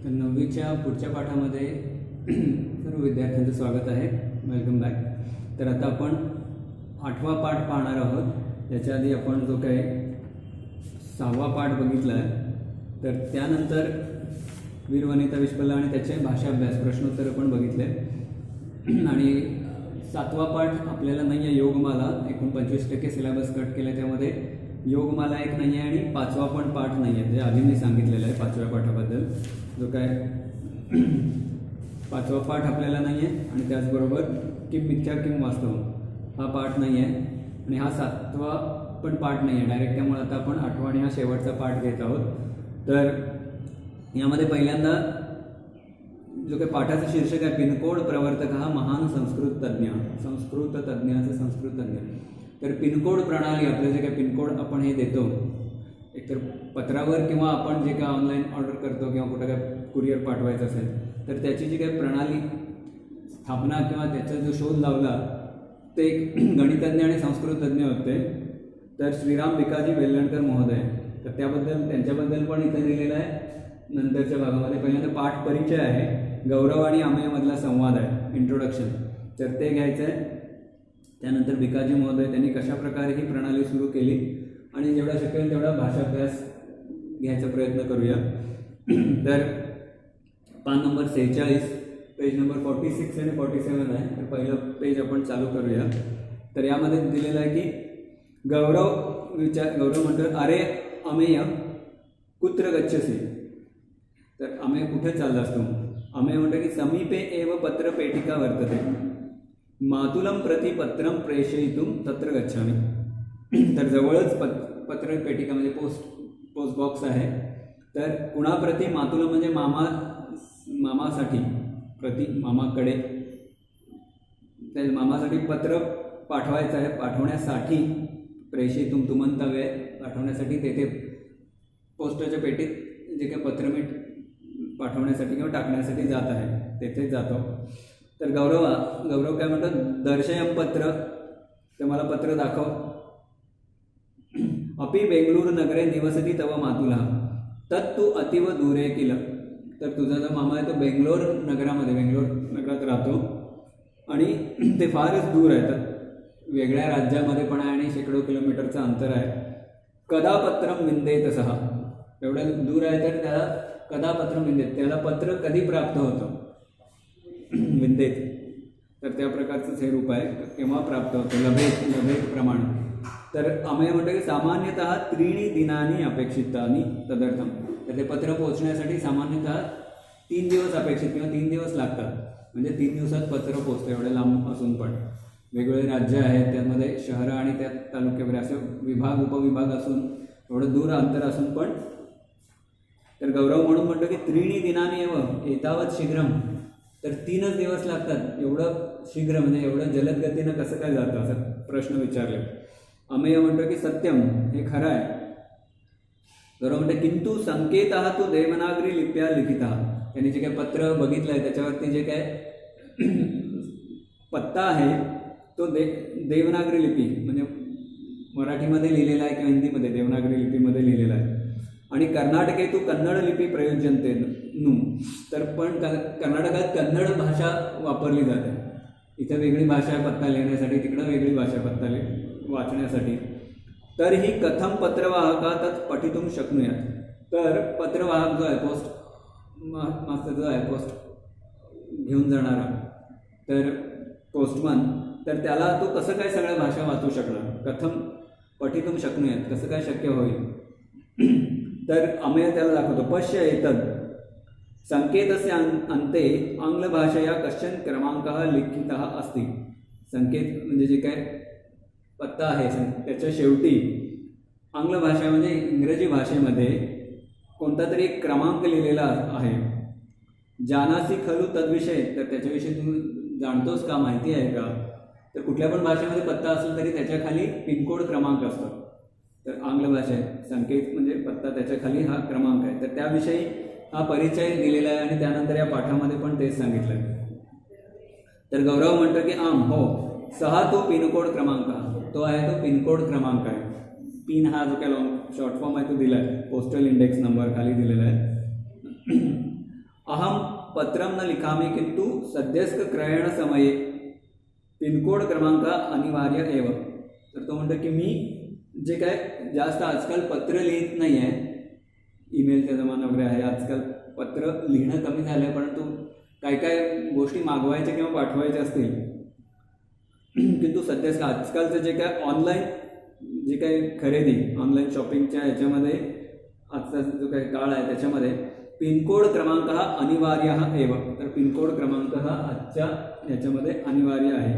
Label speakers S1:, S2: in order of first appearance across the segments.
S1: तर 9वीच्या पुढच्या पाठामध्ये सर्व विद्यार्थ्यांचं स्वागत आहे. Welcome back. तर आता आपण 8वा पाठ पाहणार आहोत. याच्या आधी आपण जो काही 6वा पाठ बघितला आहे, तर त्यानंतर वीर वनिता विश्वला आणि त्याचे भाषा अभ्यास प्रश्नोत्तर पण बघितले. आणि 7वा पाठ आपल्याला नाही आहे योगमाला. एकूण 25% सिलेबस कट केला, त्यामध्ये योगमाला एक नाही आहे आणि 5वा पण पाठ नाही आहे, जे आधी मी सांगितलेलं आहे 5व्या पाठाबद्दल. जो काय 5वा पाठ आपल्याला नाही आहे आणि त्याचबरोबर किम मिथ्या किम वास्तव हा पाठ नाही आहे आणि हा 7वा पण पाठ नाही आहे डायरेक्ट. त्यामुळे आता आपण 8वा आणि हा शेवटचा पाठ घेत आहोत. तर यामध्ये पहिल्यांदा जो काही पाठाचं शीर्षक आहे, पिनकोड प्रवर्तक हा महान संस्कृत तज्ज्ञ संस्कृत तज्ज्ञ. तर पिनकोड प्रणाली, आपलं जे काही पिनकोड आपण हे देतो एकतर पत्रावर किंवा आपण जे काय ऑनलाईन ऑर्डर करतो किंवा कुठं काय कुरिअर पाठवायचं असेल, तर त्याची जी काही प्रणाली स्थापना किंवा त्याचा जो शोध लावला ते एक गणितज्ञ आणि संस्कृतज्ञ होते. तर श्रीराम भिकाजी वेल्लणकर महोदय. तर त्यांच्याबद्दल पण इथं दिलेलं आहे नंतरच्या भागामध्ये. पहिल्यांदा पाठ परिचय आहे, गौरव आणि अमेयमधला संवाद आहे, इंट्रोडक्शन, तर ते घ्यायचं आहे. त्यानंतर भिकाजी महोदय त्यांनी कशाप्रकारे ही प्रणाली सुरू केली आणि जेवढा शक्य होईल तेवढा भाषाभ्यास घ्यायचा प्रयत्न करूया. तर पान नंबर 46, पेज नंबर 46 आणि 47 आहे. तर पहिलं पेज आपण चालू करूया. तर यामध्ये दिलेलं आहे की गौरव म्हणतात, अरे अमेय कुत्र गच्छसी. तर अमेय कुठे चालला असतो? अमेय म्हणतं की समीपे एव पत्रपेटिका वर्तते, मातुलं प्रति पत्रं प्रेषयितुं तत्र गच्छामि. तर जवळच पत्रपेटिका म्हणजे पोस्ट बॉक्स आहे. तर कुणाप्रती? मातुलं म्हणजे मामासाठी, प्रति मामाकडे, त्या मामासाठी पत्र पाठवायचं आहे. पाठवण्यासाठी प्रेषयितुं तुमंतव्य पाठवण्यासाठी तेथे पोस्टाच्या पेटीत जे काही पत्र मी पाठवण्यासाठी किंवा टाकण्यासाठी जात आहे तेथेच जातो. तर गौरव काय म्हणतात, दर्शयं पत्र, तर मला पत्र दाखव. अपि बेंगळूर नगरे निवसती तव मातुला तत्तु अतीव दूरे किल. तर तुझा जो मामा आहे तो बेंगलोर नगरात राहतो आणि ते फारच दूर आहे, तर वेगळ्या राज्यामध्ये पण आहे आणि शेकडो किलोमीटरचं अंतर आहे. कदा पत्रं विंदेत सहा, एवढं दूर आहे तर त्याला कदा पत्रं विंदेत, त्याला पत्र कधी प्राप्त होतं विंदेत. तर त्या प्रकारचंच हे रूप आहे, केव्हा प्राप्त होतं, लभेत प्रमाण. तर अमेय म्हणतं की सामान्यतः 3 दिनानी अपेक्षितानी तदर्थम. तर ते पत्र पोहोचण्यासाठी सामान्यतः 3 दिवस अपेक्षित किंवा 3 दिवस लागतात. म्हणजे 3 दिवसात पत्र पोहोचतं, एवढे लांब असून पण. वेगवेगळे राज्य आहेत, त्यामध्ये शहरं आणि त्या तालुके वगैरे असे विभाग उपविभाग असून एवढं दूर अंतर असून पण. तर गौरव म्हणून म्हणतो की 3 दिनानी एव एतावत शीघ्रम. तर 3च दिवस लागतात, एवढं शीघ्र म्हणजे एवढं जलद गतीनं कसं काय जातं, असं प्रश्न विचारले. अमेय म्हणतो की सत्यम, हे खरं आहे. गौरव म्हणतो किंतु संकेतः तू देवनागरी लिप्या लिखिता. त्यांनी जे काही पत्र बघितलं आहे त्याच्यावरती जे काय पत्ता आहे तो देवनागरी लिपी म्हणजे मराठीमध्ये लिहिलेला आहे किंवा हिंदीमध्ये देवनागरी लिपीमध्ये लिहिलेला आहे. आणि कर्नाटके तू कन्नड लिपी प्रयोज्यन्ते नू. तर पण कर्नाटकात कन्नड भाषा वापरली जाते. इथं वेगळी भाषा पत्ता लिहिण्यासाठी, तिकडं वेगळी भाषा पत्ता वाचण्यासाठी. तर ही कथम पत्रवाहका तत् पठितुं शक्नुयात. तर पत्रवाहक जो आहे, पोस्ट मास्टर जो आहे, पोस्ट घेऊन जाणारा, तर पोस्टमन, तर त्याला तो कसं काय सगळ्या भाषा वाचू शकणार? कथम पठितुं शक्नुयात, कसं काय शक्य होईल? तर अमेय त्याला दाखवतो, पश्य एतद संकेतस्य अन्ते आंग्लभाषया कश्चन क्रमांकः लिखितः अस्ति. संकेत म्हणजे जे काय पत्ता आहे त्याच्या शेवटी आंग्ल भाषा म्हणजे इंग्रजी भाषेमध्ये कोणता तरी एक क्रमांक लिहिलेला आहे. जानासी खलु तद्विषय, तर त्याच्याविषयी तू जाणतोस का, माहिती आहे का? तर कुठल्या पण भाषेमध्ये पत्ता असेल तरी त्याच्या खाली पिनकोड क्रमांक असतो. तर आंग्ल भाषेत संकेत म्हणजे पत्ता, त्याच्या खाली हा क्रमांक आहे. तर त्याविषयी हा परिचय दिलेला आहे आणि त्यानंतर या पाठामध्ये पण तेच सांगितलं आहे. तर गौरव म्हणतो की हो, 6 तो पिनकोड क्रमांक, तो आहे तो पिनकोड क्रमांक आहे. पिन हा जो काय लॉंग शॉर्ट फॉर्म आहे तो दिला आहे, पोस्टल इंडेक्स नंबर खाली दिलेला आहे. अहम पत्रं न लिखामि किंतु सद्यस्क क्रयण समये पिनकोड क्रमांक अनिवार्य एव. तर तो म्हणतो की मी जे काय जास्त आजकाल पत्र लिहित नाही आहे, ईमेलचा जमाना वगैरे आहे, आजकाल पत्र लिहिणं कमी झालं आहे, परंतु काय काय गोष्टी मागवायच्या किंवा पाठवायच्या असतील किंतु सध्या आजकालचं जे काय ऑनलाईन जे काही खरेदी ऑनलाईन शॉपिंगच्या ह्याच्यामध्ये आजचा जो काही काळ आहे त्याच्यामध्ये पिनकोड क्रमांक हा अनिवार्य हा एव. तर पिनकोड क्रमांक हा आजच्या ह्याच्यामध्ये अनिवार्य आहे.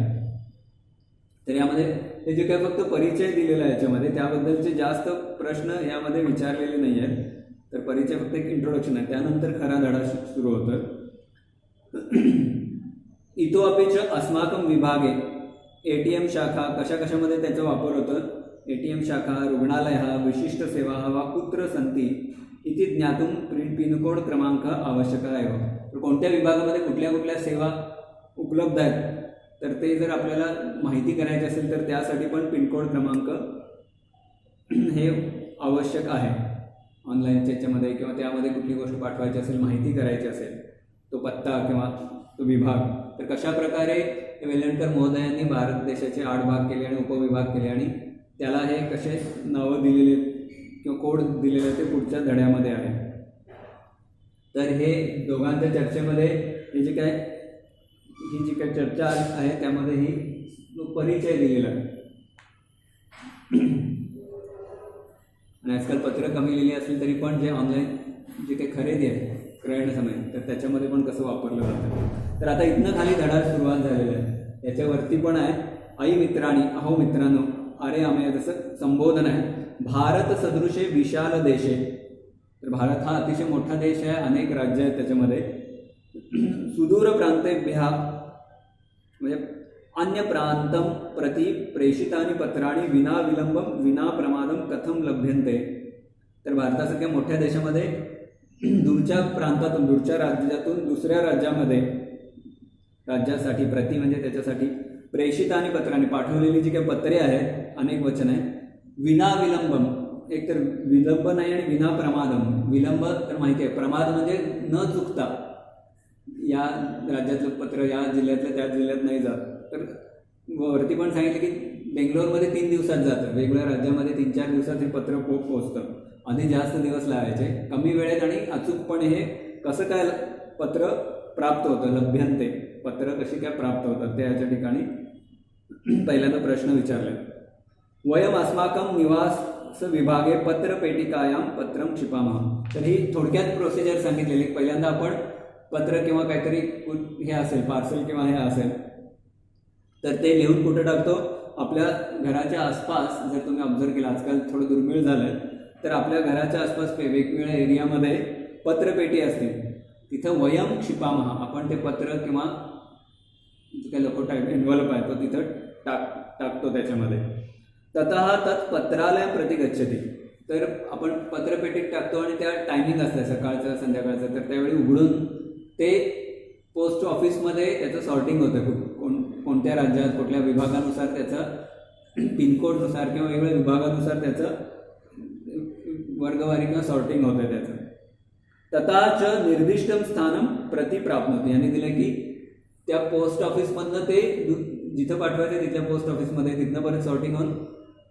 S1: तर यामध्ये हे जे काय फक्त परिचय दिलेला आहे याच्यामध्ये त्याबद्दलचे जास्त प्रश्न यामध्ये विचारलेले नाही आहेत. तर परिचय फक्त एक इंट्रोडक्शन आहे, त्यानंतर खरा धडा सुरू होतं. इतोपि च अस्माकं विभागे ATM शाखा कशा कशामध्ये त्याचा वापर होतं. ATM शाखा रुग्णालयः विशिष्ट सेवाः वा कुत्र सन्ति इति ज्ञातुं पिनकोड क्रमांक आवश्यक आहे. तर कोणत्या विभागामध्ये कुठल्या कुठल्या सेवा उपलब्ध आहेत तर ते जर आपल्याला माहिती करायची असेल तर त्यासाठी पण पिनकोड क्रमांक हे आवश्यक आहे. ऑनलाईनच्या याच्यामध्ये किंवा त्यामध्ये कुठली गोष्ट पाठवायची असेल, माहिती करायची असेल, तो पत्ता किंवा तो विभाग. तर कशा प्रकारे वेलणकर महोदयांनी भारत देशाचे 8 भाग केले आणि उपविभाग केले आणि त्याला हे कसे नावं दिलेले किंवा कोड दिलेले ते पुढच्या धड्यामध्ये आहे. तर हे दोघांच्या चर्चेमध्ये हे जे काय ही जी काही चर्चा आहे त्यामध्ये ही परिचय दिलेला आहे. आणि आजकाल पत्र कमी लिहिली असली तरी पण जे ऑनलाईन जे काही खरेदी आहे क्रयण समय तर त्याच्यामध्ये पण कसं वापरलं जातं. तर आता इथनं खाली धडा सुरुवात झालेला आहे. याच्यावरती पण आहे आई मित्रांनी अहो मित्रांनो अरे आम्ही जसं संबोधन आहे. भारत सदृशे विशाल देशे. तर भारत हा अतिशय मोठा देश आहे, अनेक राज्य आहेत त्याच्यामध्ये. सुदूर प्रांतेभ्यः म्हणजे अन्य प्रांतं प्रति प्रेषितानि पत्राणि विना विलंबम विना प्रमादम कथम लभ्यन्ते. तर भारतासारख्या मोठ्या देशामध्ये दूरच्या प्रांतातून दूरच्या राज्यातून दुसऱ्या राज्यामध्ये राज्यासाठी प्रति म्हणजे त्याच्यासाठी प्रेषितानि पत्रांनी पाठवलेली जी काही पत्रे आहेत अनेक वचन आहे. विना विलंबम एक तर विलंब नाही आणि विना प्रमादम. विलंब तर माहिती आहे, प्रमाद म्हणजे न चुकता या राज्यातलं पत्र या जिल्ह्यातलं त्या जिल्ह्यात नाही जात. तर वरती पण सांगितलं की बेंगलोरमध्ये 3 दिवसात जातं, वेगवेगळ्या राज्यामध्ये 3-4 दिवसात हे पत्र पोहोचतं. आधी जास्त दिवस लावायचे, कमी वेळेत आणि अचूकपणे हे कसं काय पत्र प्राप्त होतं लभ्यन्ते. पत्र कशी काय प्राप्त होतात ते याच्या ठिकाणी पहिल्यांदा प्रश्न विचारले. वयम अस्माकं निवास विभागे पत्रपेटिकायां पत्रं क्षिपामः. तर ही थोडक्यात प्रोसिजर सांगितलेली. पहिल्यांदा आपण पत्र किंवा काहीतरी हे असेल पार्सल किंवा हे असेल तर ते लिहून कुठं टाकतो. आपल्या घराच्या आसपास जर तुम्ही ऑब्झर्व केलं आजकाल थोडं दुर्मिळ झालं आहे तर आपल्या घराच्या आसपास वेगवेगळ्या एरियामध्ये पत्रपेटी असते, तिथं वयम क्षिपामः आपण ते पत्र किंवा जे काही लखोटा एन्व्हलप आहे तो तिथं टाकतो त्याच्यामध्ये. ततः तत् पत्रालय प्रति गच्छति. तर आपण पत्रपेटीत टाकतो आणि त्या टायमिंग असतं सकाळचं संध्याकाळचं, तर त्यावेळी उघडून ते पोस्ट ऑफिसमध्ये त्याचं सॉर्टिंग होतं. कोणत्या राज्यात कुठल्या विभागानुसार त्याचं पिनकोडनुसार किंवा वेगवेगळ्या विभागानुसार त्याचं वर्गवारी किंवा सॉर्टिंग होतं त्याचं. तथाच निर्दिष्टं स्थानं प्रति प्राप्नोति. यांनी दिलं की त्या पोस्ट ऑफिसमधनं ते जिथं पाठवायचं तिथल्या पोस्ट ऑफिसमध्ये तिथनं परत सॉर्टिंग होऊन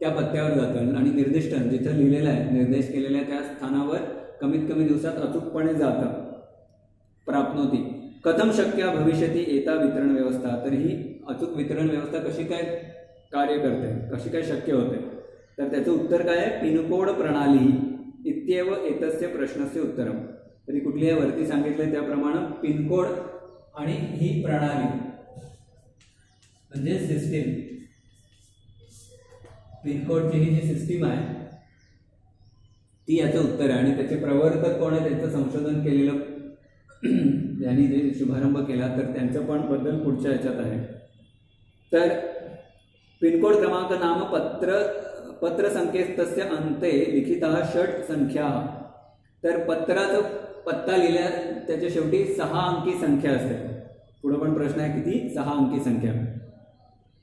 S1: त्या पत्त्यावर जातं आणि निर्दिष्ट जिथं लिहिलेलं आहे निर्देश केलेला आहे त्या स्थानावर कमीत कमी दिवसात अचूकपणे जातं. प्राप्नोति. कथम शक्य भविष्यती एता वितरण व्यवस्था. तर ही अचूक वितरण व्यवस्था कशी काय कार्य करते, कशी काय शक्य होते. तर त्याचं उत्तर काय आहे. पिनकोड प्रणाली इत्येव एतस्य प्रश्नस्य उत्तरम. तरी कुठली आहे वरती सांगितलं त्याप्रमाणे पिनकोड आणि ही प्रणाली म्हणजे सिस्टीम. पिनकोडची ही जी सिस्टीम आहे ती याचं उत्तर आहे आणि त्याचे प्रवर्तक कोण आहे त्यांचं संशोधन केलेलं यांनी जे शुभारंभ केला तर त्यांचं पण बद्दल पुढच्या ह्याच्यात आहे. तर पिनकोड क्रमांक नाम पत्रसंकेतस्य अन्ते लिखितः 6 संख्या. तर पत्राचं पत्ता लिहिल्या त्याच्या शेवटी 6 अंकी संख्या असते. पुढं पण प्रश्न आहे किती 6 अंकी संख्या.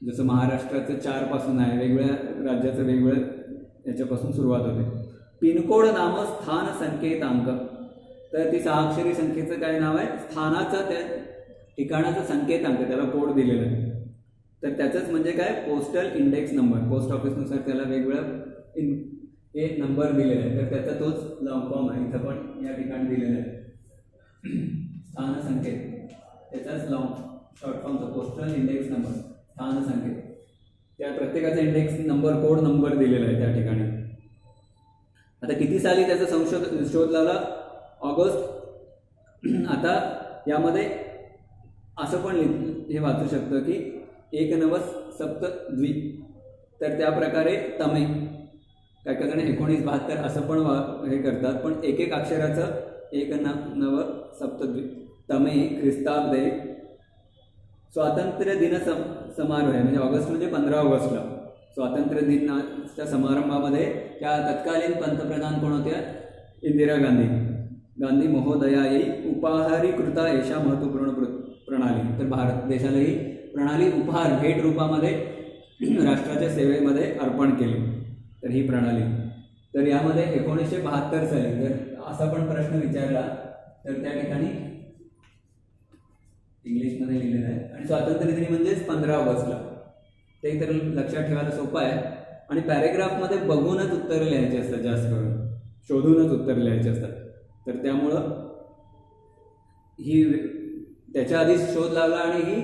S1: जसं महाराष्ट्राचं 4 पासून आहे, वेगवेगळ्या राज्याचं वेगवेगळं याच्यापासून सुरुवात होते. पिनकोड नाम स्थान संकेतांक. तर ती 6 अक्षरी संख्येचं काय नाव आहे, स्थानाचा त्या ठिकाणाचा संकेतांक, त्याला कोड दिलेला आहे. तर त्याचंच म्हणजे काय, पोस्टल इंडेक्स नंबर. पोस्ट ऑफिसनुसार त्याला वेगवेगळं हे नंबर दिलेला आहे. तर त्याचा तोच लॉंग फॉर्म आहे, इथं पण या ठिकाणी दिलेला आहे स्थान संकेत, त्याचाच लॉंग शॉर्ट फॉर्मचा पोस्टल इंडेक्स नंबर, स्थान संकेत. त्या प्रत्येकाचा इंडेक्स नंबर, कोड नंबर दिलेला आहे त्या ठिकाणी. आता किती साली त्याचा शोध लावला, ऑगस्ट. आता यामध्ये असं पण हे वाचू शकतं की 1972. तर त्या प्रकारे तमे, काय काय जण 1972 असं पण हे करतात, पण एक एक अक्षराचं 1972 तमे ख्रिस्ताब्दे स्वातंत्र्य दिन समारोह आहे. म्हणजे ऑगस्ट म्हणजे 15 ऑगस्टला स्वातंत्र्य दिनाच्या समारंभामध्ये त्या तत्कालीन पंतप्रधान कोण होत्या, इंदिरा गांधी महोदयाई उपहारीकृता एषा महत्त्वपूर्ण प्रणाली. तर भारत देशाला ही प्रणाली उपहार, भेट रूपामध्ये राष्ट्राच्या सेवेमध्ये अर्पण केली. तर ही प्रणाली, तर यामध्ये 1972 साली जर असा पण प्रश्न विचारला तर त्या ठिकाणी इंग्लिशमध्ये लिहिलेलं आहे. आणि स्वातंत्र्य दिनी म्हणजेच 15 ऑगस्टला. ते तर लक्षात ठेवायला सोपं आहे. आणि पॅरेग्राफमध्ये बघूनच उत्तरं लिहायची असतात, जास्त करून शोधूनच उत्तर लिहायचे असतात. तर त्यामुळं ही त्याच्या आधीच शोध लावला आणि ही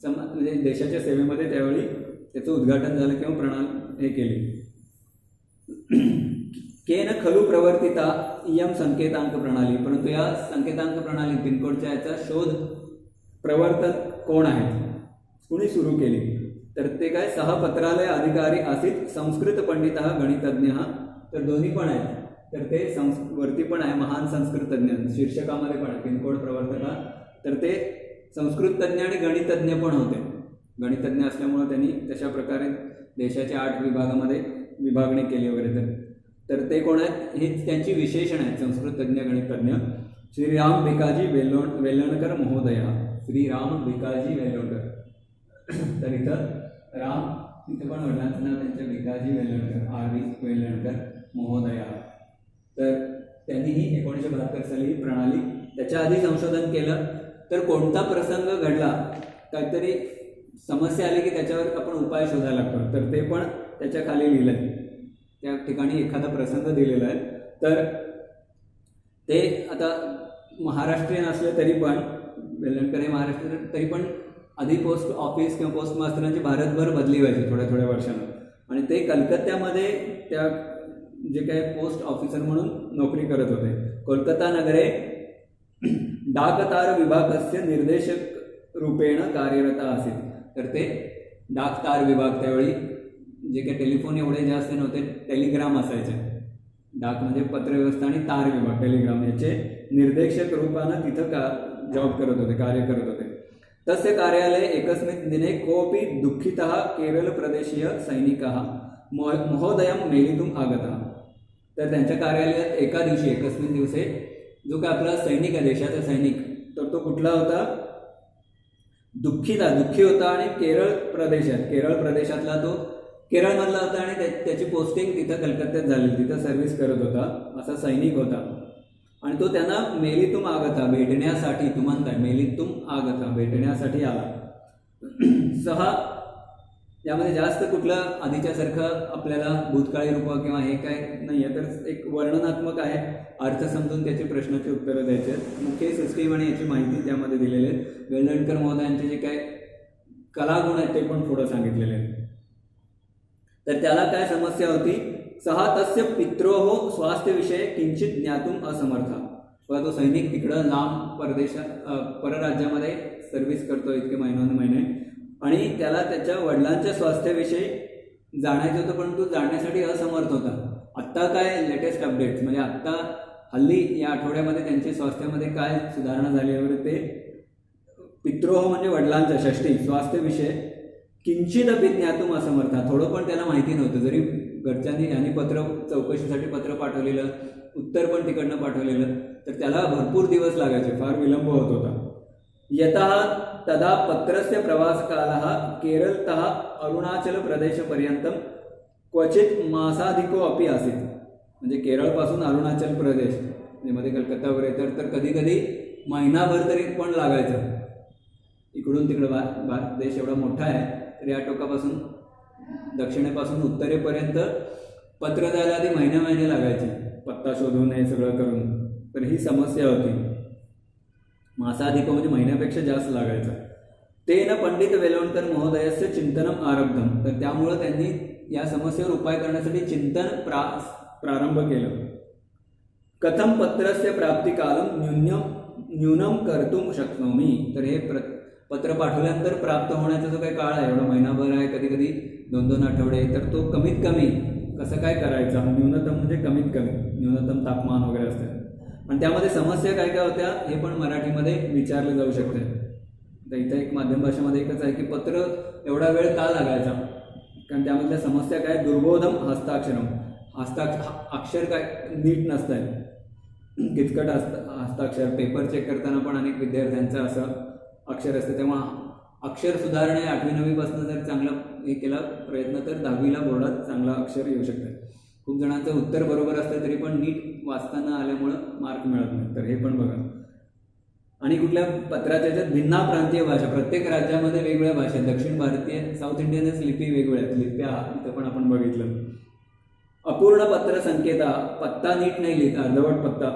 S1: म्हणजे देशाच्या सेवेमध्ये त्यावेळी त्याचं उद्घाटन झालं किंवा प्रणाली हे केली. केन खलु प्रवर्तिता इयम संकेतांक प्रणाली. परंतु या संकेतांक प्रणाली पिनकोडच्या याचा शोध प्रवर्तन कोण आहेत, कुणी सुरू केली, तर ते काय, सहपत्रालय अधिकारी आसीत संस्कृत पंडित गणितज्ञ. तर दोन्ही पण आहेत. तर ते वरती पण आहे महान संस्कृत तज्ञ, शीर्षकामध्ये पण आहे पिनकोड प्रवर्तका. तर ते संस्कृत तज्ञ आणि गणितज्ञ पण होते. गणितज्ञ असल्यामुळे त्यांनी तशा प्रकारे देशाच्या 8 विभागामध्ये विभागणी केली वगैरे. तर ते कोण आहेत, हेच त्यांची विशेषण आहेत, संस्कृत तज्ञ गणितज्ञ. श्रीराम भिकाजी वेल्लणकर महोदय. श्रीराम भिकाजी वेल्लणकर. तर इथं राम, इथं पण वडिलांचं नाव त्यांच्या भिकाजी वेल्लणकर, R.V. वेल्लणकर महोदय. तर त्यांनीही 1972 साली ही प्रणाली, त्याच्या आधी संशोधन केलं. तर कोणता प्रसंग घडला, काहीतरी समस्या आली की त्याच्यावर आपण उपाय शोधायला लागतो, तर ते पण त्याच्या खाली लिहिलं आहे. त्या ठिकाणी एखादा प्रसंग दिलेला आहे. तर ते आता महाराष्ट्रीयन असले तरी पण, वेल्लणकर हे महाराष्ट्रीयन तरी पण आधी पोस्ट ऑफिस किंवा पोस्ट मास्तरांची भारतभर बदली व्हायची थोड्या वर्षांना. आणि ते कलकत्त्यामध्ये त्या जे काही पोस्ट ऑफिसर म्हणून नोकरी करत होते. कोलकाता नगरे डाकतार विभागस्य निर्देशक रूपेण कार्यरत आसीत. तर ते डाकतार विभाग, त्यावेळी जे काही टेलिफोन एवढे जास्त नव्हते, टेलिग्राम असायचे. डाक म्हणजे पत्रव्यवस्था आणि तार विभाग टेलिग्राम, याचे निर्देशक रूपानं तिथं जॉब करत होते, कार्य करत होते. तस्य कार्यालये एकस्मिन् दिने कोऽपि दुःखितः केरळप्रदेशीय सैनिकः महोदयं मेलितुम् आगतः. तर त्यांच्या कार्यालयात एका दिवशी, एकस्मिन् दिवसे, जो काय आपला सैनिक आहे, देशाचा सैनिक, तर तो कुठला होता, दुःखी होता. आणि केरळ प्रदेशातला तो, केरळमधला होता. आणि त्याची पोस्टिंग तिथं कलकत्त्यात झाली, तिथं सर्व्हिस करत होता, असा सैनिक होता. आणि तो त्यांना मेलितुम आगता, भेटण्यासाठी, तू म्हणताय मेलितुम आगता, भेटण्यासाठी आला. सहा, यामध्ये जास्त कुठलं आधीच्यासारखं आपल्याला भूतकाळी रूप किंवा हे काय नाही आहे, तर एक वर्णनात्मक आहे, अर्थ समजून त्याची प्रश्नाची उत्तरं द्यायची आहेत. मुख्य सिस्टीम आणि याची माहिती त्यामध्ये दिलेली आहे. वेल्लणकर महोदयांचे जे काय कलागुण आहेत ते पण थोडं सांगितलेले आहेत. तर त्याला काय समस्या होती, सहा तस्य पित्रोः स्वास्थ्यविषये किंचित ज्ञातुम असमर्थ. बघा, तो सैनिक तिकडं लांब परराज्यामध्ये सर्व्हिस करतो इतके महिने, आणि त्याला त्याच्या वडिलांच्या स्वास्थ्याविषयी जाणायचं होतं, पण तो जाणण्यासाठी असमर्थ होता. आत्ता काय लेटेस्ट अपडेट्स, म्हणजे आत्ता हल्ली या आठवड्यामध्ये त्यांच्या स्वास्थ्यामध्ये काय सुधारणा झाली वगैरे, ते पित्रोह म्हणजे वडिलांच्या, षष्ठी, स्वास्थ्यविषय किंचित अपि ज्ञातुम असमर्थ, थोडं पण त्याला माहिती नव्हतं. जरी घरच्यांनी यांनी चौकशीसाठी पत्र पाठवलेलं, उत्तर पण तिकडनं पाठवलेलं, तर त्याला भरपूर दिवस लागायचे, फार विलंब होत होता. यतः तदा पत्रस्य प्रवासकालः केरळतः अरुणाचल प्रदेशपर्यंतं क्वचित मासाधिको अपि आसीत्. म्हणजे केरळपासून अरुणाचल प्रदेश म्हणजे मध्ये कलकत्ता वगैरे तर कधी कधी महिनाभर तरी पण लागायचं. इकडून तिकडं देश एवढा मोठा आहे तर या टोकापासून दक्षिणेपासून उत्तरेपर्यंत पत्र द्यायला आधी महिने लागायचे, पत्ता शोधून हे सगळं करून. तर ही समस्या होती. मासाधिक म्हणजे महिन्यापेक्षा जास्त लागायचं. तेन पंडित वेलणकर महोदयस्य चिंतनम आरब्धम. तर त्यामुळं त्यांनी या समस्येवर उपाय करण्यासाठी चिंतन प्रारंभ केलं. कथम पत्रस्य प्राप्तिकालम न्यूनम कर्तुम शक्नोमी. तर हे पत्र पाठवल्यानंतर प्राप्त होण्याचा जो काही काळ आहे, एवढा महिनाभर आहे, कधी कधी 2-2 आठवडे, तर तो कमीत कमी कसं काय करायचा. न्यूनतम म्हणजे कमीत कमी, न्यूनतम तापमान वगैरे असतं. आणि त्यामध्ये समस्या काय काय होत्या हे पण मराठीमध्ये विचारलं जाऊ शकते. तर इथं एक माध्यम भाषेमध्ये एकच आहे की पत्र एवढा वेळ का लागायचा, कारण त्यामधल्या समस्या काय, दुर्बोधम हस्ताक्षरम. अक्षर काय नीट नसतंय, किचकट हस्ताक्षर. पेपर चेक करताना पण अनेक विद्यार्थ्यांचं असं अक्षर असतं. तेव्हा अक्षर सुधारणे 8वी-9वी पासून जर चांगला हे केला प्रयत्न तर 10वीला बोर्डात चांगला अक्षर येऊ शकतं. खूप जणांचं उत्तर बरोबर असतं तरी पण नीट वाचताना आल्यामुळं मार्क मिळत नाही. तर हे पण बघा. आणि कुठल्या पत्राच्या याच्यात भिन्ना प्रांतीय भाषा, प्रत्येक राज्यामध्ये वेगवेगळ्या भाषा. दक्षिण भारतीय, साऊथ इंडियनच लिपी वेगवेगळ्या आहेत. लिप्या इथं पण आपण बघितलं. अपूर्ण पत्र संकेता, पत्ता नीट नाही लिहित, अर्धवट पत्ता.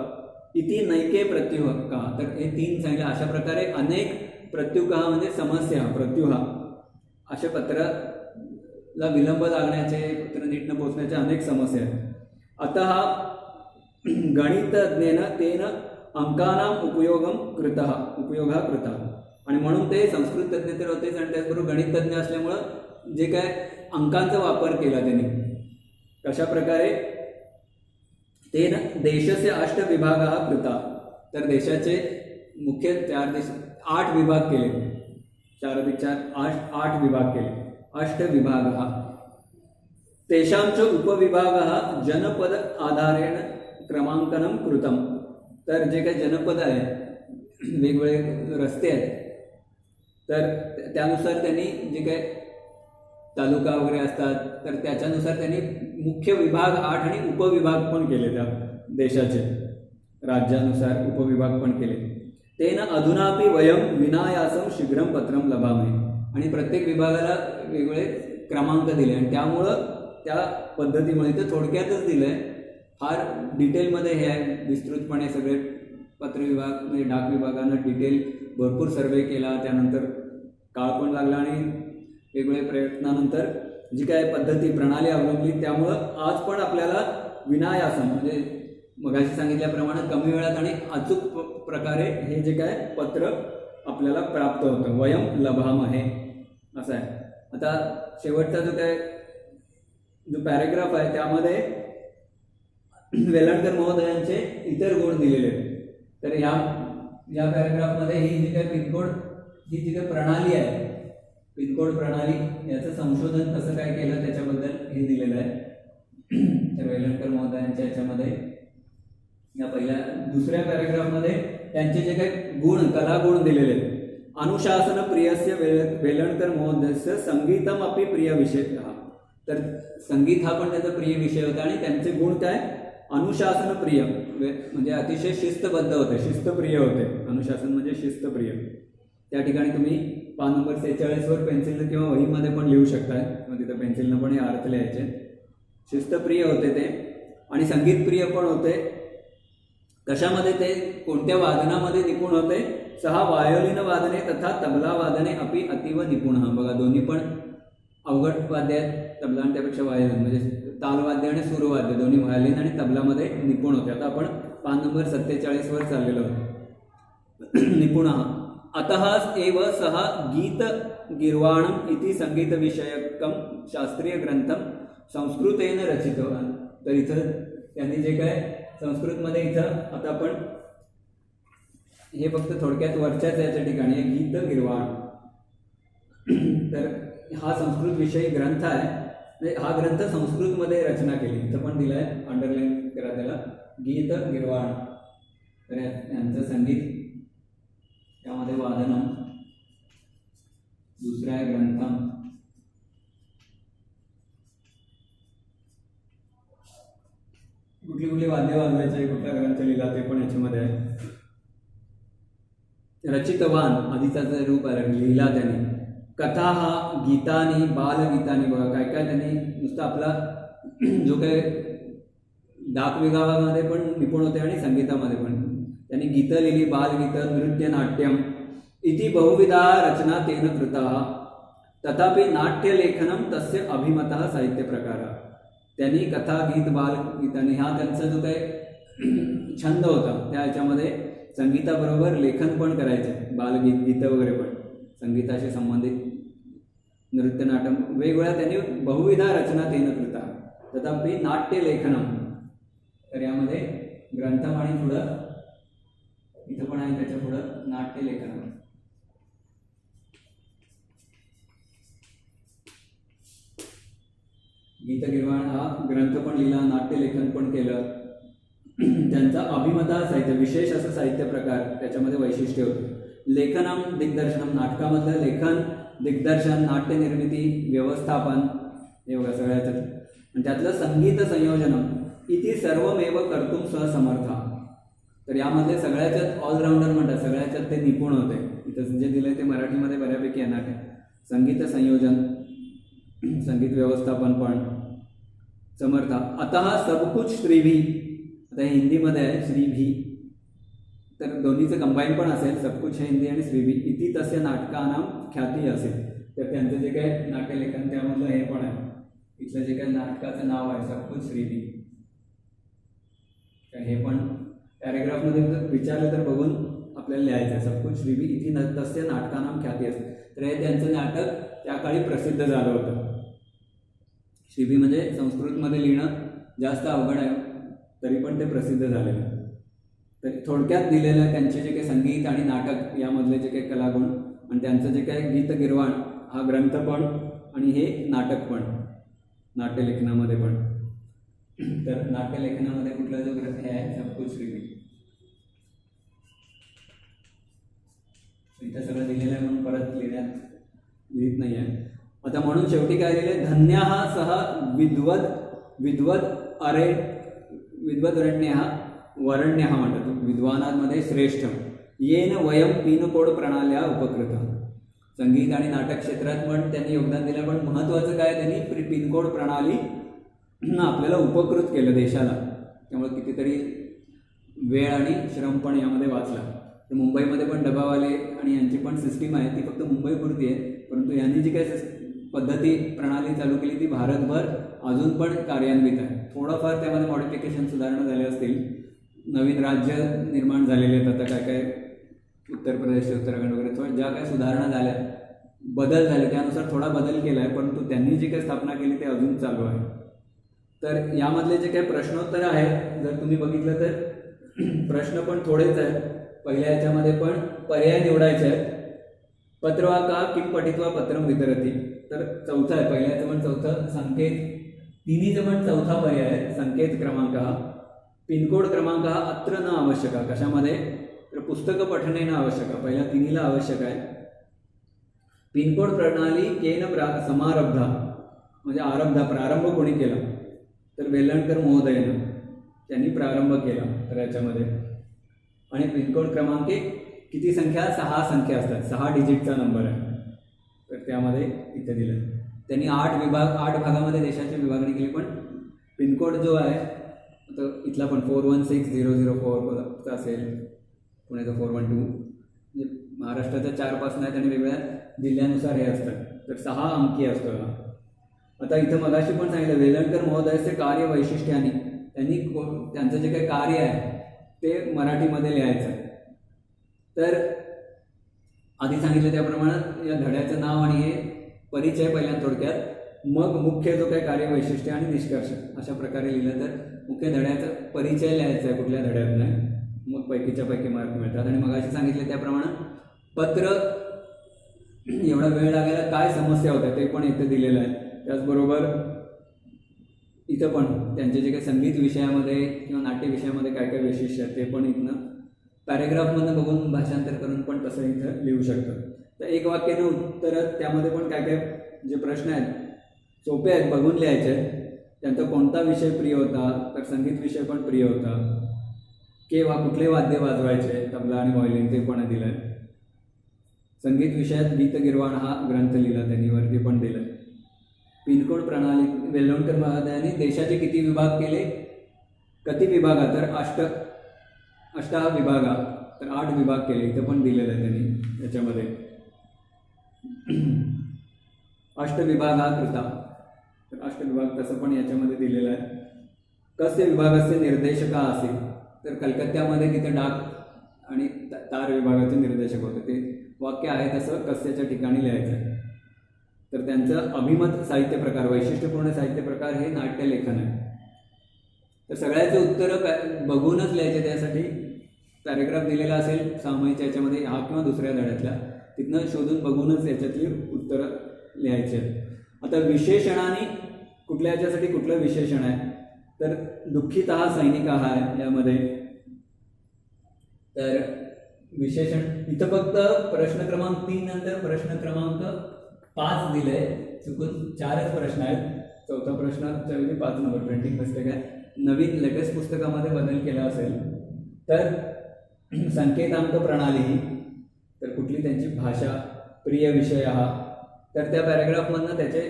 S1: इति नैके प्रत्युहा. तर हे 3 सांगितले. अशा प्रकारे अनेक प्रत्युहा म्हणजे समस्या, प्रत्युहा अशा पत्राला विलंब लागण्याचे, पत्र नीट न पोचण्याच्या अनेक समस्या आहेत. अतः गणितज्ञेन तेन अंकानाम उपयोग कृतः. आणि म्हणून ते संस्कृत तज्ज्ञ तर होतेच आणि त्याचबरोबर गणित तज्ज्ञ असल्यामुळं जे काय अंकांचा वापर केला त्यांनी. कशा प्रकारे, तेन देशस्य 8 विभागाः कृता. तर देशाचे मुख्य 8 विभाग केले. 4 अधिक 4 8 विभाग केले. 8 विभागाः. तेषांच उपविभागाः जनपद आधारेण क्रमांकनं कृतम. तर जे काही जनपद आहे, वेगवेगळे रस्ते आहेत, तर त्यानुसार त्यांनी जे काही तालुका वगैरे असतात तर त्याच्यानुसार त्यांनी मुख्य विभाग 8 आणि उपविभाग पण केले. त्या देशाचे राज्यानुसार उपविभाग पण केले. तेन अधुनापि वयम विनायासम शीघ्रम पत्रम लभामहे. आणि प्रत्येक विभागाला वेगवेगळे क्रमांक दिले आणि त्यामुळं त्या पद्धतीमुळे ते थोडक्यातच दिलंय. फार डिटेलमध्ये हे आहे, विस्तृतपणे सगळे पत्र विभाग म्हणजे डाक विभागानं डिटेल भरपूर सर्वे केला. त्यानंतर काळ पण लागला आणि वेगवेगळ्या प्रयत्नानंतर जी काय पद्धती प्रणाली अवलंबली, त्यामुळं आज पण आपल्याला विनायासन म्हणजे मगाशी सांगितल्याप्रमाणे कमी वेळात आणि अचूक प्रकारे हे जे काय पत्र आपल्याला प्राप्त होतं. वयम लभामहे असं आहे. आता शेवटचा जो पॅरेग्राफ आहे त्यामध्ये वेलणकर महोदयांचे इतर गुण दिलेले आहेत. तर या पॅरेग्राफमध्ये ही जी काही पिनकोड, ही जी काही प्रणाली आहे, पिनकोड प्रणाली, याचं संशोधन कसं काय केलं त्याच्याबद्दल हे दिलेलं आहे. तर वेलणकर महोदयांच्या याच्यामध्ये या दुसऱ्या पॅरेग्राफमध्ये त्यांचे जे काही गुण, कलागुण दिलेले आहेत. अनुशासन प्रियस्य वेलणकर महोदयस्य संगीतम अपि प्रिय विषय. तर संगीत हा पण त्याचा प्रिय विषय होता आणि त्यांचे गुण काय, अनुशासन प्रिय म्हणजे अतिशय शिस्तबद्ध होते, शिस्तप्रिय होते. अनुशासन म्हणजे शिस्तप्रिय. त्या ठिकाणी तुम्ही पान नंबर 46 वर पेन्सिलनं किंवा वहीमध्ये पण लिहू शकताय, मग तिथं पेन्सिलनं पण हे अर्थ लिहायचे. शिस्तप्रिय होते ते आणि संगीतप्रिय पण होते. कशामध्ये ते, कोणत्या वादनामध्ये निपुण होते. सहा वायोलिन वादने तथा तबला वादने अपि अतीव निपुण. बघा दोन्ही पण अवघड वाद्य आहेत. तबला आणि त्यापेक्षा वायोलिन म्हणजे तालवाद्य आणि सूरवाद्य दोन्ही व्हायोलिन आणि तबलामध्ये निपुण होते. आता आपण पान नंबर 47 वर चाललेलो आहोत. निपुण. अतः एव सह गीत गिर्वाणम इति संगीत विषयकम शास्त्रीय ग्रंथम संस्कृतेन रचितवान. तर इथं त्यांनी जे काय संस्कृतमध्ये, इथं आता आपण हे फक्त थोडक्यात वरच्याच याच्या ठिकाणी गीत गिर्वाण, तर हा संस्कृत विषयी ग्रंथ आहे. हा ग्रंथ संस्कृतमध्ये रचना केली. इथं पण दिलाय, अंडरलाईन करा त्याला, गीत गिर्वाण. तर यांचं संगीत, त्यामध्ये वादनम, दुसऱ्या ग्रंथम, कुठली कुठली वाद्य वाजवायचे, कुठला ग्रंथ लिहिला ते पण याच्यामध्ये आहे. रचितवान आधीचा जे रूप आहे लिहिला त्याने. कथा हा गीतानी बालगीतानी, बघा काय काय त्यांनी नुसतं आपला जो काही डाक विभागामध्ये पण निपुण होते आणि संगीतामध्ये पण त्यांनी गीतं लिहिली, बालगीतं, नृत्य, नाट्यम इति बहुविधा रचना तेन कृता. तथापि नाट्यलेखनम तस्य अभिमतः साहित्य प्रकार. त्यांनी कथा, गीत, बालगीतांनी हा त्यांचा जो काही छंद होता त्या ह्याच्यामध्ये संगीताबरोबर लेखन पण करायचे, बालगीत, गीतं वगैरे पण संगीताशी संबंधित, नृत्य, नाटक वेगवेगळ्या त्यांनी बहुविधा रचना तेन कृता. तथापि नाट्यलेखनम, तर यामध्ये ग्रंथम आणि पुढं इथं पण आहे त्याच्या पुढं नाट्यलेखनम. गीतगिरवाण हा ग्रंथ पण लिहिला, नाट्यलेखन पण केलं. त्यांचा अभिमता साहित्य, विशेष असं साहित्य प्रकार त्याच्यामध्ये वैशिष्ट्य होतं. लेखनम दिग्दर्शनम, नाटकामधलं लेखन, दिग्दर्शन, नाट्यनिर्मिती, व्यवस्थापन हे बघा सगळ्याचं. आणि त्यातलं संगीत संयोजनम इति सर्वमेव कर्तुम सह समर्थ. तर यामधले सगळ्याच्यात ऑलराऊंडर म्हणतात, सगळ्याच्यात ते निपुण होते. इथं जे दिलंय ते मराठीमध्ये बऱ्यापैकी येणार आहे. संगीत संयोजन, संगीत व्यवस्थापन पण समर्थ. अतः सबकुछ श्रीभी, आता हे हिंदीमध्ये आहे श्रीभी, तर दोन्हीचं कंबाईन पण असेल, सबकुछ हे हिंदी आणि श्रीभी. इति तस्य नाटकानां ख्याती असेल, तर त्यांचं जे काय नाट्यलेखन त्यामधलं हे पण आहे. इथलं जे काही नाटकाचं नाव आहे सबकुछ श्रीभी, तर हे पण पॅरेग्राफमध्ये जर विचारलं तर बघून आपल्याला लिहायचं आहे. सबकुछ श्रीभी इति तस्य नाटकानां ख्याती असेल, तर हे त्यांचं नाटक त्या काळी प्रसिद्ध झालं होतं. श्रीभी म्हणजे संस्कृतमध्ये लिहिणं जास्त अवघड आहे, तरी पण ते प्रसिद्ध झालेलं. तर थोडक्यात दिलेलं आहे त्यांचे जे काही संगीत आणि नाटक यामधले जे काही कलागुण, आणि त्यांचं जे काही गीतगिरवाण हा ग्रंथ पण आणि हे नाटक पण नाट्यलेखनामध्ये पण. तर नाट्यलेखनामध्ये कुठला जो ग्रंथ आहे सबकुछ श्रीभी, इथं सगळं दिलेलं आहे म्हणून परत लिहित नाही आहे. आता म्हणून शेवटी काय दिले, धन्यः सह विद्वदरण्यः वरण्यः म्हणतात, विद्वानांमध्ये श्रेष्ठ. येन वयम पिनकोड प्रणाल्या उपकृत. संगीत आणि नाटक क्षेत्रात पण त्यांनी योगदान दिलं, पण महत्त्वाचं काय, त्यांनी पिनकोड प्रणाली आपल्याला उपकृत केलं देशाला. त्यामुळे कितीतरी वेळ आणि श्रम पण यामध्ये वाचला. तर मुंबईमध्ये पण डबावाले आणि यांची पण सिस्टीम आहे, ती फक्त मुंबईपुरती आहे, परंतु यांनी जी काही पद्धती प्रणाली चालू केली ती भारतभर अजून पण कार्यान्वित आहे. थोडंफार त्यामध्ये मॉडिफिकेशन सुधारणा झाल्या असतील, नवीन राज्य निर्माण झालेले आहेत आता, काय काय उत्तर प्रदेश, उत्तराखंड वगैरे थोड्या ज्या काही सुधारणा झाल्या, बदल झाले, त्यानुसार थोडा बदल केला आहे, परंतु त्यांनी जी काही स्थापना केली ते अजून चालू आहे. तर यामधले जे काही प्रश्नोत्तर आहेत जर तुम्ही बघितलं तर प्रश्न पण थोडेच आहेत. पहिल्या याच्यामध्ये पण पर्याय निवडायचे आहेत. पत्रवाका किम पठित्वा पत्रम वितरती, तर चौथा आहे. पहिल्याचं पण चौथं, संकेत तिन्हीचं पण चौथा पर्याय आहे. संकेत क्रमांक हा, पिनकोड क्रमांक हा अत्र न आवश्यक. कशामध्ये, तर पुस्तकं पठणे न आवश्यक, पहिल्या तिन्हीला आवश्यक आहे. पिनकोड प्रणाली केन समारब्धा, म्हणजे प्रारंभ कोणी केला, तर वेलणकर महोदयानं त्यांनी प्रारंभ केला. तर याच्यामध्ये आणि पिनकोड क्रमांक किती संख्या, 6 संख्या असतात, 6 डिजिटचा नंबर आहे. तर त्यामध्ये इथे दिलं त्यांनी 8 भागामध्ये देशाची विभागणी केली. पण पिनकोड जो आहे तर इथला पण 416004 असेल, पुण्याचा 412, म्हणजे महाराष्ट्राच्या 4 पासून आहेत आणि वेगवेगळ्या जिल्ह्यानुसार हे असतात. तर 6 अंकी असतो हा. आता इथं मगाशी पण सांगितलं वेलणकर महोदयाचे कार्य वैशिष्ट्याने, त्यांनी त्यांचं जे काही कार्य आहे ते मराठीमध्ये लिहायचं आहे. तर आधी सांगितलं त्याप्रमाणे या धड्याचं नाव आणि हे परिचय पहिल्या थोडक्यात, मग मुख्य जो काही कार्य वैशिष्ट्य आणि निष्कर्ष अशा प्रकारे लिहिलं. तर मुख्य धड्याचा परिचय लिहायचा आहे कुठल्या धड्यात नाही, मग पैकीच्या पैकी मार्क मिळतात. आणि मगाशी सांगितलं त्याप्रमाणे पत्र एवढा वेळ लागायला काय समस्या होत्या ते पण इथे दिलेलं आहे. त्याचबरोबर इथं पण त्यांचे जे काही संगीत विषयामध्ये किंवा नाट्य विषयामध्ये काय काय वैशिष्ट्य आहे ते पण इथनं पॅरेग्राफमधनं बघून भाषांतर करून पण तसं इथं लिहू शकतं. तर एक वाक्यानं उत्तर, त्यामध्ये पण काय काय जे प्रश्न आहेत सोपे आहेत, बघून लिहायचे आहेत. त्यांचा कोणता विषय प्रिय होता, तर संगीत विषय पण प्रिय होता. केव्हा कुठले वाद्य वाजवायचे, तबला आणि व्हायोलिन, ते पण दिलं आहे. संगीत विषयात गीतगिरवाण हा ग्रंथ लिहिला त्यांनी, वरती पण दिलं आहे. पिनकोड प्रणाली, वेल्लोणकर महोदयांनी देशाचे किती विभाग केले, किती विभागा, तर अष्टा विभागा, तर 8 विभाग केले, इथं पण दिलेलं आहे त्यांनी याच्यामध्ये. अष्टविभागा कृता, तर अष्टविभाग तसं पण याच्यामध्ये दिलेलं आहे. कस्य विभागाचे निर्देशका असेल, तर कलकत्त्यामध्ये तिथे डाक आणि तार विभागाचे निर्देशक होते. ते वाक्य आहे तसं कस्याच्या ठिकाणी लिहायचं. तर त्यांचं अभिमत साहित्य प्रकार, वैशिष्ट्यपूर्ण साहित्य प्रकार हे नाट्यलेखन आहे. तर सगळ्याचे उत्तरं बघूनच लिहायचे. त्यासाठी पॅरेग्राफ दिलेला असेल सामायिकच्या याच्यामध्ये, हा किंवा दुसऱ्या धड्यातल्या, तिथनं शोधून बघूनच याच्यातली उत्तरं लिहायची आहेत. आता विशेषणाने कुठल्या याच्यासाठी कुठलं विशेषण आहे, तर दुःखितः सैनिकः आहे यामध्ये. तर विशेषण इथं फक्त प्रश्न क्रमांक 3 नंतर प्रश्न क्रमांक 5 दिले, चुकून 4च प्रश्न आहेत. चौथा प्रश्नाच्या वेळी 5 नंबर प्रिंटिंग मिस्टेक आहे. नवीन लेटेस्ट पुस्तकामध्ये बदल केला असेल. तर संकेतांक प्रणाली, तर कुठली त्यांची भाषा, प्रिय विषय हा, तर त्या पॅरेग्राफमधनं त्याचे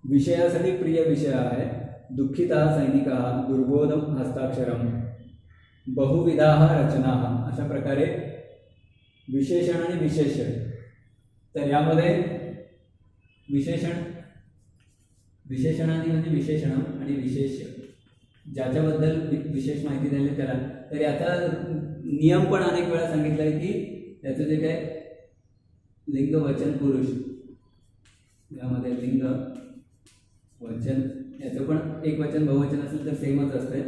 S1: विषयासाठी प्रिय विषय आहे दुःखितः सैनिकः, दुर्बोधम हस्ताक्षरम, बहुविधाः रचनाः, अशा प्रकारे विशेषण आणि विशेष्य. तर यामध्ये विशेषणाने म्हणजे विशेषण आणि विशेष्य, ज्याच्याबद्दल विशेष माहिती द्यायला त्याला. तर याचा नियम पण अनेक वेळा सांगितला आहे की त्याचं जे काय लिंग वचन पुरुष, यामध्ये लिंग वचन याचं पण एक वचन बहुवचन असेल तर सेमच असते.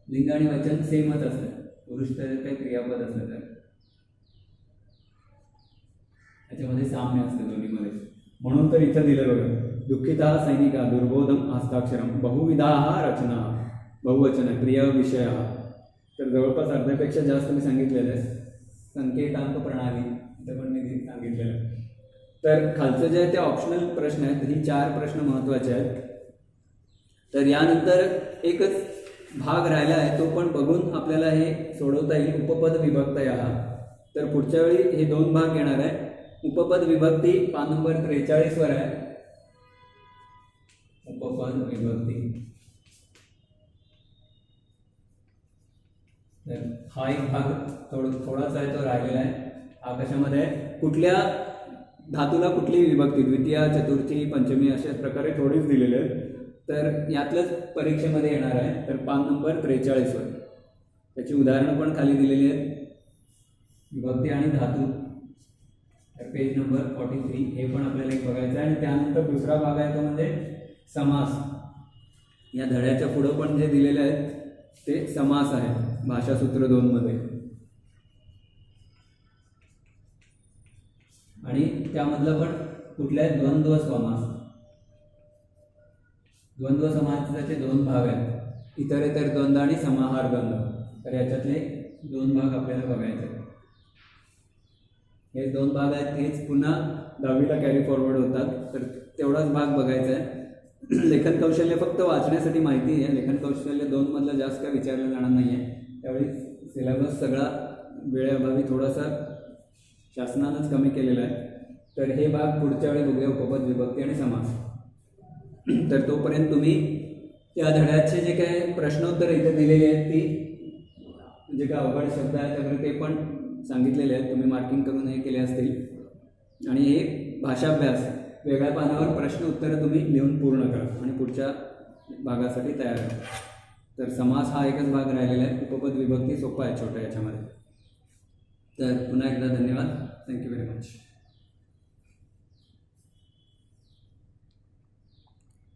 S1: लिंग आणि वचन सेमच असते. पुरुष तर काही क्रियापद असलं तर त्याच्यामध्ये साम्य असते दोन्हीमध्ये. म्हणून तर इथं दिलं बघा, दुःखितः सैनिका, दुर्बोधम हस्ताक्षरम, बहुविधाः रचना, बहुवचन आहे, प्रिय विषय. तर जवळपास अर्ध्यापेक्षा जास्त मी सांगितलेलं आहे. संकेतांक प्रणाली इथं पण मी सांगितलेलं आहे. तर खालचं जे आहे ते ऑप्शनल प्रश्न आहेत. ही 4 प्रश्न महत्त्वाचे आहेत. तर यानंतर एकच भाग राहिला आहे, तो पण बघून आपल्याला हे सोडवता येईल. उपपद विभक्तया. तर पुढच्या वेळी हे 2 भाग येणार आहे. उपपद विभक्ती पान नंबर 43 वर आहे. उपपद विभक्ती, तर हा एक भाग थोडासा आहे तो राहिलेला आहे. हा कशामध्ये आहे, कुठल्या धातूला कुठली विभक्ती, द्वितीय, चतुर्थी, पंचमी, अशाच प्रकारे थोडीच दिलेले आहे. तर यातलंच परीक्षेमध्ये येणार आहे. तर पान नंबर 43 वर त्याची उदाहरणं पण खाली दिलेली आहेत, विभक्ती आणि धातू. तर पेज नंबर 43 हे पण आपल्याला एक बघायचं आहे. आणि त्यानंतर दुसरा भाग आहे तो म्हणजे समास. या धड्याच्या पुढं पण जे दिलेले आहेत ते समास आहे भाषासूत्र 2 मध्ये. आणि त्यामधलं पण कुठल्या द्वंद्व समास. द्वंद्व समासाचे 2 भाग आहेत, इतरेतर द्वंद्व आणि समाहार द्वंद्व. तर याच्यातले 2 भाग आपल्याला बघायचे आहेत. हे 2 भाग आहेत, हेच पुन्हा 10वीला कॅरी फॉरवर्ड होतात. तर तेवढाच भाग बघायचा आहे. लेखन कौशल्य फक्त वाचण्यासाठी माहिती आहे. लेखन कौशल्य 2 मधलं जास्त काय विचारलं जाणार नाही आहे. त्यावेळी सिलेबस सगळा वेळेअभावी थोडासा शासनानंच कमी केलेला आहे. तर हे भाग पुढच्या वेळी बघूया, उपपद विभक्ती आणि समास. तर तोपर्यंत तुम्ही या धड्याचे जे काही प्रश्नोत्तर इथे दिलेले आहेत, ती जे काय अवघड शब्द आहेत त्यामुळे ते पण सांगितलेले आहेत, तुम्ही मार्किंग करून हे केले असतील. आणि हे भाषाभ्यास वेगळ्या पानावर प्रश्न उत्तरं तुम्ही लिहून पूर्ण करा आणि पुढच्या भागासाठी तयार करा. तर समास हा एकच भाग राहिलेला आहे. उपपद विभक्ती सोपा आहे छोट्या याच्यामध्ये. तर पुन्हा एकदा धन्यवाद. Thank you very much.